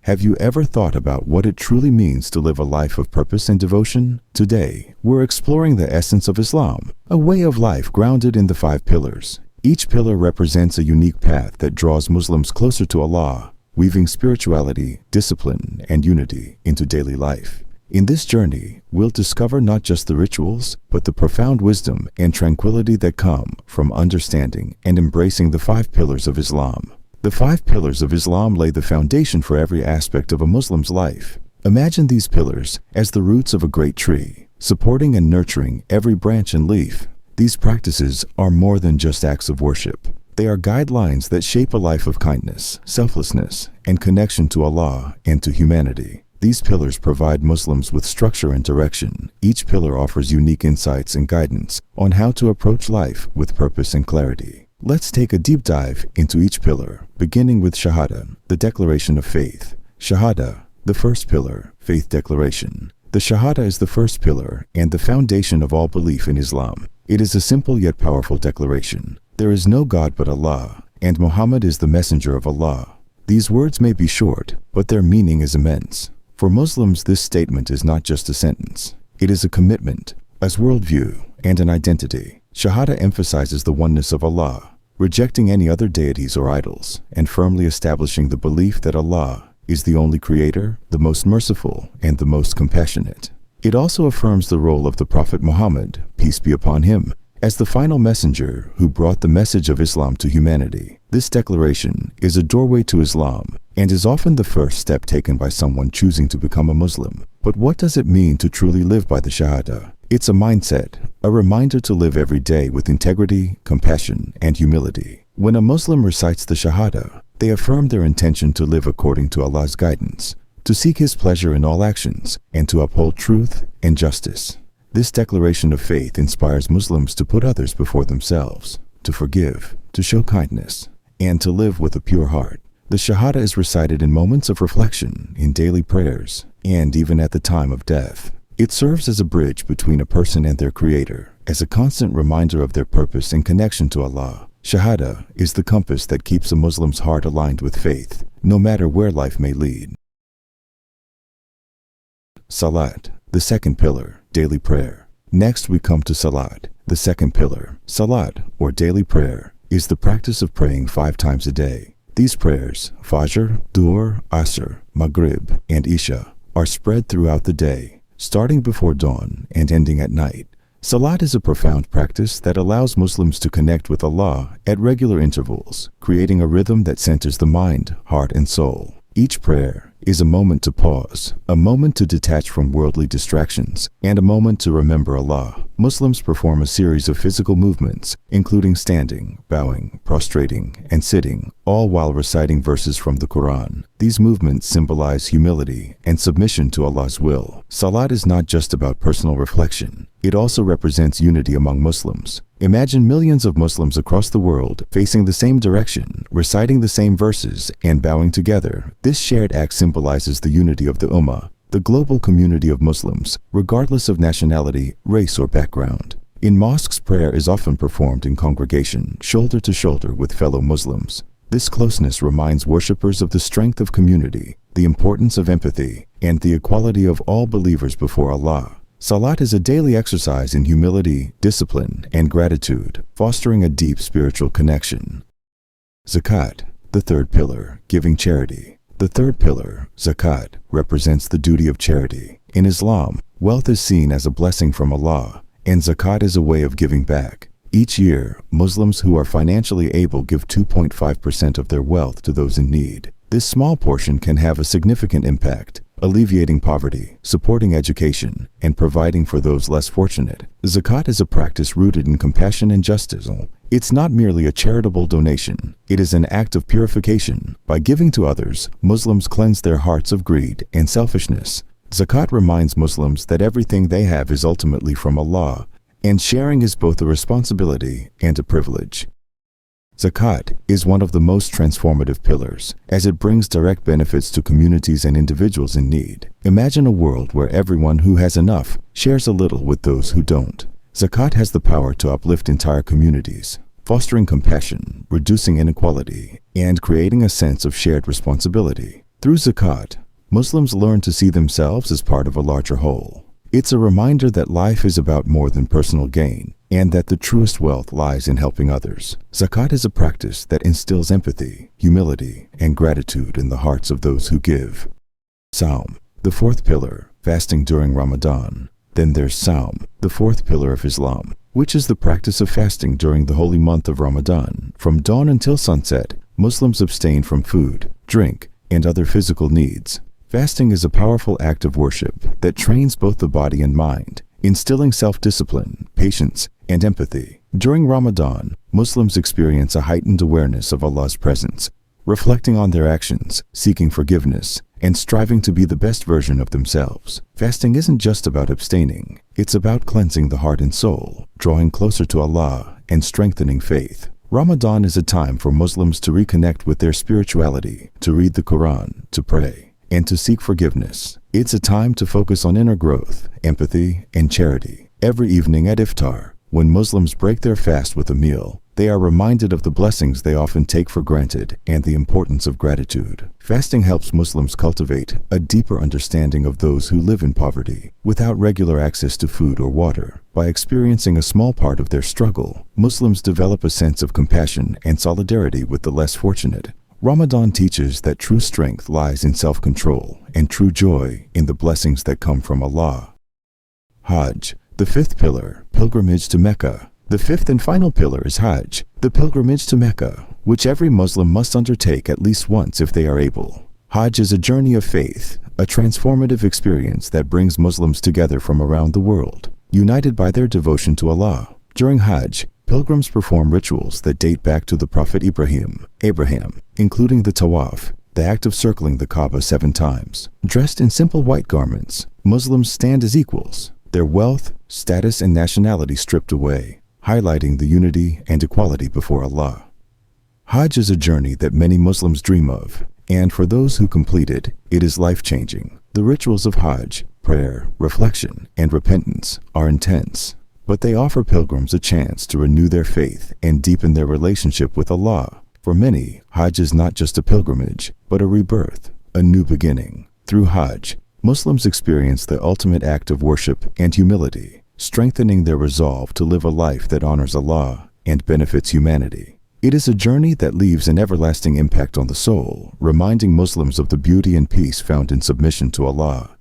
Have you ever thought about what it truly means to live a life of purpose and devotion? Today, we're exploring the essence of Islam, a way of life grounded in the 5 pillars. Each pillar represents a unique path that draws Muslims closer to Allah, weaving spirituality, discipline, and unity into daily life. In this journey, we'll discover not just the rituals, but the profound wisdom and tranquility that come from understanding and embracing the 5 pillars of Islam. The 5 pillars of Islam lay the foundation for every aspect of a Muslim's life. Imagine these pillars as the roots of a great tree, supporting and nurturing every branch and leaf. These practices are more than just acts of worship. They are guidelines that shape a life of kindness, selflessness, and connection to Allah and to humanity. These pillars provide Muslims with structure and direction. Each pillar offers unique insights and guidance on how to approach life with purpose and clarity. Let's take a deep dive into each pillar, beginning with Shahada, the declaration of faith. Shahada, the first pillar, faith declaration. The Shahada is the first pillar and the foundation of all belief in Islam. It is a simple yet powerful declaration. There is no God but Allah, and Muhammad is the messenger of Allah. These words may be short, but their meaning is immense. For Muslims, this statement is not just a sentence. It is a commitment, a worldview, and an identity. Shahada emphasizes the oneness of Allah, rejecting any other deities or idols, and firmly establishing the belief that Allah is the only creator, the most merciful, and the most compassionate. It also affirms the role of the Prophet Muhammad, peace be upon him, as the final messenger who brought the message of Islam to humanity. This declaration is a doorway to Islam and is often the first step taken by someone choosing to become a Muslim. But what does it mean to truly live by the Shahada? It's a mindset, a reminder to live every day with integrity, compassion, and humility. When a Muslim recites the Shahada, they affirm their intention to live according to Allah's guidance, to seek His pleasure in all actions, and to uphold truth and justice. This declaration of faith inspires Muslims to put others before themselves, to forgive, to show kindness, and to live with a pure heart. The Shahada is recited in moments of reflection, in daily prayers, and even at the time of death. It serves as a bridge between a person and their Creator, as a constant reminder of their purpose and connection to Allah. Shahada is the compass that keeps a Muslim's heart aligned with faith, no matter where life may lead. Salat, the second pillar, daily prayer. Next we come to Salat, the second pillar. Salat, or daily prayer, is the practice of praying 5 times a day. These prayers, Fajr, Dhuhr, Asr, Maghrib, and Isha, are spread throughout the day, starting before dawn and ending at night. Salat is a profound practice that allows Muslims to connect with Allah at regular intervals, creating a rhythm that centers the mind, heart, and soul. Each prayer is a moment to pause, a moment to detach from worldly distractions, and a moment to remember Allah. Muslims perform a series of physical movements, including standing, bowing, prostrating, and sitting, all while reciting verses from the Quran. These movements symbolize humility and submission to Allah's will. Salat is not just about personal reflection. It also represents unity among Muslims. Imagine millions of Muslims across the world facing the same direction, reciting the same verses, and bowing together. This shared act symbolizes the unity of the Ummah, the global community of Muslims, regardless of nationality, race, or background. In mosques, prayer is often performed in congregation, shoulder to shoulder with fellow Muslims. This closeness reminds worshippers of the strength of community, the importance of empathy, and the equality of all believers before Allah. Salat is a daily exercise in humility, discipline, and gratitude, fostering a deep spiritual connection. Zakat, the third pillar, giving charity. The third pillar, Zakat, represents the duty of charity. In Islam, wealth is seen as a blessing from Allah, and Zakat is a way of giving back. Each year, Muslims who are financially able give 2.5% of their wealth to those in need. This small portion can have a significant impact, alleviating poverty, supporting education, and providing for those less fortunate. Zakat is a practice rooted in compassion and justice. It's not merely a charitable donation. It is an act of purification. By giving to others, Muslims cleanse their hearts of greed and selfishness. Zakat reminds Muslims that everything they have is ultimately from Allah, and sharing is both a responsibility and a privilege. Zakat is one of the most transformative pillars, as it brings direct benefits to communities and individuals in need. Imagine a world where everyone who has enough shares a little with those who don't. Zakat has the power to uplift entire communities, fostering compassion, reducing inequality, and creating a sense of shared responsibility. Through zakat, Muslims learn to see themselves as part of a larger whole. It's a reminder that life is about more than personal gain, and that the truest wealth lies in helping others. Zakat is a practice that instills empathy, humility, and gratitude in the hearts of those who give. Saum, the fourth pillar, fasting during Ramadan. Then there's Saum, the fourth pillar of Islam, which is the practice of fasting during the holy month of Ramadan. From dawn until sunset, Muslims abstain from food, drink, and other physical needs. Fasting is a powerful act of worship that trains both the body and mind, instilling self-discipline, patience, and empathy. During Ramadan, Muslims experience a heightened awareness of Allah's presence, reflecting on their actions, seeking forgiveness, and striving to be the best version of themselves. Fasting isn't just about abstaining. It's about cleansing the heart and soul, drawing closer to Allah, and strengthening faith. Ramadan is a time for Muslims to reconnect with their spirituality, to read the Quran, to pray, and to seek forgiveness. It's a time to focus on inner growth, empathy, and charity. Every evening at iftar, when Muslims break their fast with a meal, they are reminded of the blessings they often take for granted and the importance of gratitude. Fasting helps Muslims cultivate a deeper understanding of those who live in poverty, without regular access to food or water. By experiencing a small part of their struggle, Muslims develop a sense of compassion and solidarity with the less fortunate. Ramadan teaches that true strength lies in self-control and true joy in the blessings that come from Allah. Hajj, the fifth pillar, pilgrimage to Mecca. The fifth and final pillar is Hajj, the pilgrimage to Mecca, which every Muslim must undertake at least once if they are able. Hajj is a journey of faith, a transformative experience that brings Muslims together from around the world, united by their devotion to Allah. During Hajj, pilgrims perform rituals that date back to the Prophet Abraham, including the tawaf, the act of circling the Kaaba 7 times. Dressed in simple white garments, Muslims stand as equals, their wealth, status, and nationality stripped away, highlighting the unity and equality before Allah. Hajj is a journey that many Muslims dream of, and for those who complete it, it is life-changing. The rituals of Hajj, prayer, reflection, and repentance, are intense, but they offer pilgrims a chance to renew their faith and deepen their relationship with Allah. For many, Hajj is not just a pilgrimage, but a rebirth, a new beginning. Through Hajj, Muslims experience the ultimate act of worship and humility, strengthening their resolve to live a life that honors Allah and benefits humanity. It is a journey that leaves an everlasting impact on the soul, reminding Muslims of the beauty and peace found in submission to Allah.